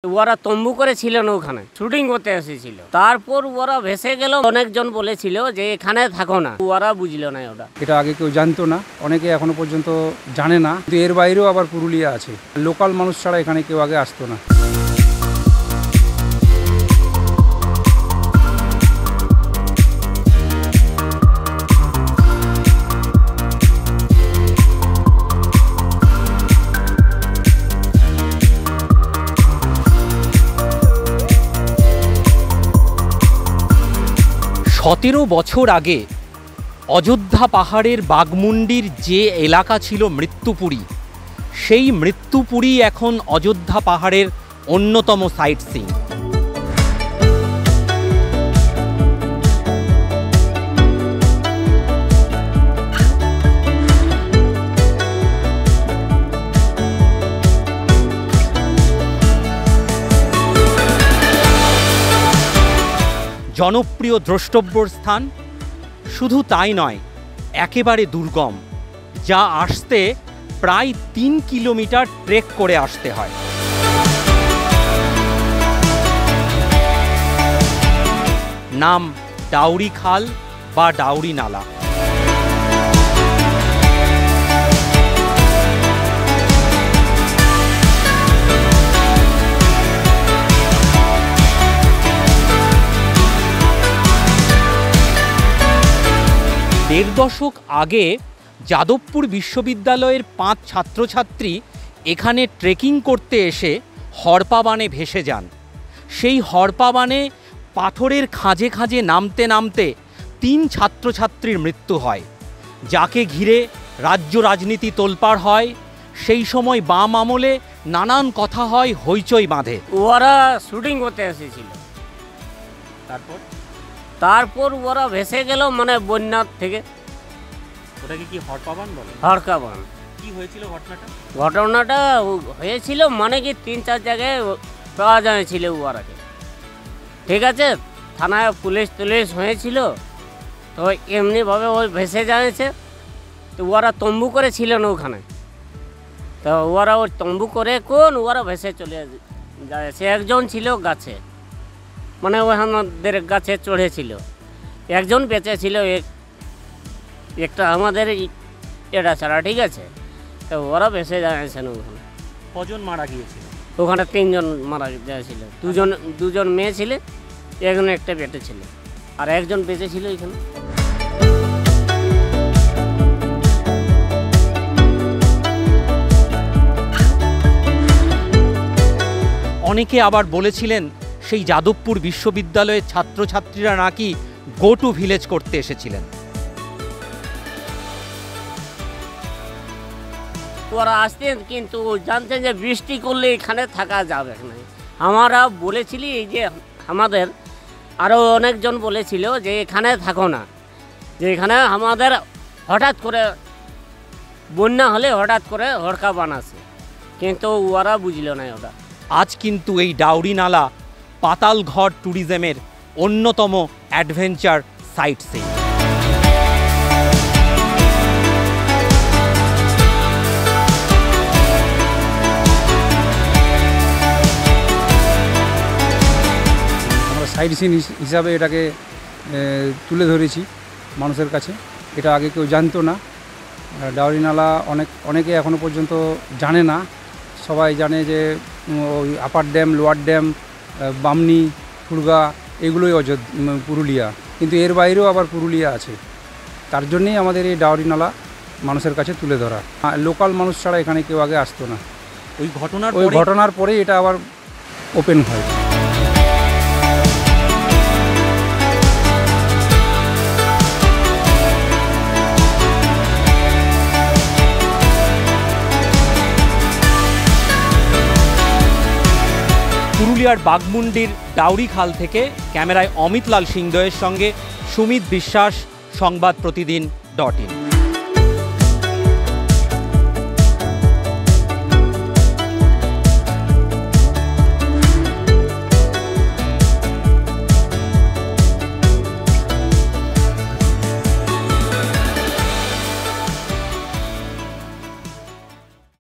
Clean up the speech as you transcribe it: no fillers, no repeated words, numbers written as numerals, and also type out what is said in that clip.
ওরা তম্বু করে ছিল না, ওখানে শুটিং করতে এসেছিল। তারপর ওরা ভেসে গেল। অনেকজন বলেছিল যে এখানে থাকো না, ওরা বুঝলো না। ওটা এটা আগে কেউ জানতো না, অনেকে এখনো পর্যন্ত জানে না। কিন্তু এর বাইরেও আবার পুরুলিয়া আছে, লোকাল মানুষ ছাড়া এখানে কেউ আগে আসতো না। সতেরো বছর আগে অযোধ্যা পাহাড়ের বাঘমুন্ডির যে এলাকা ছিল মৃত্যুপুরী, সেই মৃত্যুপুরী এখন অযোধ্যা পাহাড়ের অন্যতম সাইট সিইং। জনপ্রিয় দ্রষ্টব্য স্থান, শুধু তাই নয়, একেবারে দুর্গম, যা আসতে প্রায় 3 কিলোমিটার ট্রেক করে আসতে হয়। নাম ডাউরি খাল বা ডাউরি নালা। দেড় দশক আগে যাদবপুর বিশ্ববিদ্যালয়ের 5 ছাত্রছাত্রী এখানে ট্রেকিং করতে এসে হড়পা বানে ভেসে যান। সেই হড়পা বানে পাথরের খাঁজে খাঁজে নামতে নামতে 3 ছাত্রছাত্রীর মৃত্যু হয়, যাকে ঘিরে রাজ্য রাজনীতি তোলপাড় হয়। সেই সময় বাম আমলে নানান কথা হয়, হইচই বাঁধে। ওরা শুটিং করতে এসেছিল। তারপর ওরা ভেসে গেল, মানে বন্যার থেকে। ওটাকে কি হড়পা বান বলে? হড়কা বান। কি হয়েছিল ঘটনাটা? ঘটনাটা হয়েছিল মানে কি 3-4 জায়গায় পাওয়া যাচ্ছিল ওরাকে, ঠিক আছে। থানায় পুলিশ হয়েছিল, তো এমনিভাবে ওই ভেসে যাচ্ছে। তো ওরা তম্বু করে ছিল না ওখানে, তো ওরা ওই তম্বু করে ওরা ভেসে চলে যাচ্ছে। একজন ছিল গাছে, মানে ওই আমাদের গাছে চড়েছিল। একজন বেঁচে ছিল, একটা আমাদের এটা ছাড়া, ঠিক আছে। তো ওরা ভেসে যাচ্ছেন ওখানে। কজন মারা গিয়েছিল? ওখানে 3 জন মারা যাচ্ছিল। দুজন মেয়ে ছিল, একজন একটা বেটে ছিল, আর একজন বেঁচে ছিল এখানে। অনেকে আবার বলেছিলেন সেই যাদবপুর বিশ্ববিদ্যালয়ের ছাত্রছাত্রীরা নাকি গো টু ভিলেজ করতে এসেছিলেন। ওরা আসতেন, কিন্তু জানতেন যে বৃষ্টি করলে এখানে থাকা যাবে না। আমরা বলেছিলি এই যে আমাদের আরও অনেকজন বলেছিল যে এখানে থাকো না, যে এখানে আমাদের হঠাৎ করে বন্যা হলে হঠাৎ করে হড়কা বানাছে, কিন্তু ওরা বুঝলো না ওটা। আজ কিন্তু এই ডাউরি নালা পাতালঘর ট্যুরিজমের অন্যতম অ্যাডভেঞ্চার সাইট সিইং। আমরা সাইট সিইং হিসাবে এটাকে তুলে ধরেছি মানুষের কাছে। এটা আগে কেউ জানতো না। ডাউরি নালা অনেকে এখনো পর্যন্ত জানে না। সবাই জানে যে ওই upper dam, lower dam, Bamni, Furga, এগুলোই পুরুলিয়া। কিন্তু এর বাইরেও আবার পুরুলিয়া আছে। তার জন্যেই আমাদের এই ডাউরি নালা মানুষের কাছে তুলে ধরা। লোকাল মানুষ ছাড়া এখানে কেউ আগে আসতো না। ওই ঘটনার পরেই এটা আবার ওপেন হয়। পুরুলিয়ার বাঘমুন্ডির ডাউরি খাল থেকে ক্যামেরায় অমিত লাল সিংহদেওয়ের সঙ্গে সুমিত বিশ্বাস, সংবাদ প্রতিদিন .in।